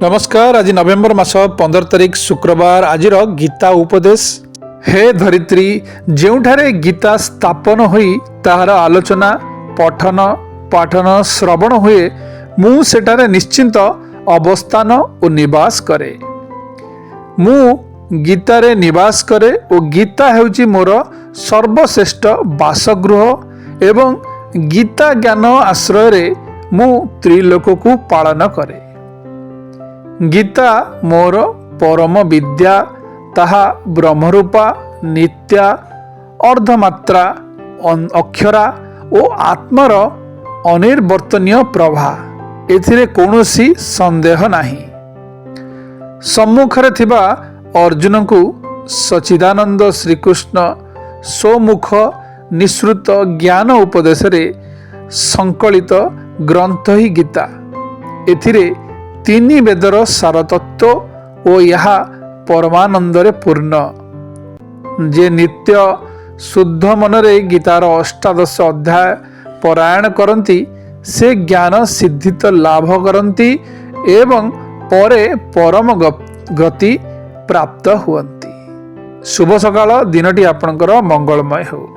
नमस्कार। आज नवेम्बर मास 15 तारिख शुक्रवार। आज गीता उपदेश। हे धरित्री, जेउठारे गीता स्थापन होई ताहार आलोचना पठन पाठन श्रवण हुए, मु सेठारे निश्चिंत अवस्थान और निवास करे। मु गीतारे निवास करे और गीता हेउची मोर सर्वश्रेष्ठ बासगृह एवं गीता ज्ञान आश्रय रे मु त्रिलोक को पालन करे। गीता मोर परम विद्या, ताहा ब्रह्मरूपा नित्या अर्धमात्रा अक्षरा और आत्मार अनिर्वर्तनीय प्रभा। एथिरे कौनसी संदेह नाही। सम्मुखरे थिबा अर्जुन को सच्चिदानंद श्रीकृष्ण स्वमुख निश्रुत ज्ञान उपदेश रे संकलित ग्रंथ ही गीता। एथिरे तीनी वेदर सारतत्व और यह परमानंदरे पूर्ण। जे नित्य शुद्ध मनरे गीतार अष्टादश अध्याय पारायण करती से ज्ञान सिद्धि तो लाभ करती एवं परे परम गति प्राप्त हुअन्ति। शुभ सकाळ। दिनटी आपणकर मंगलमय हो।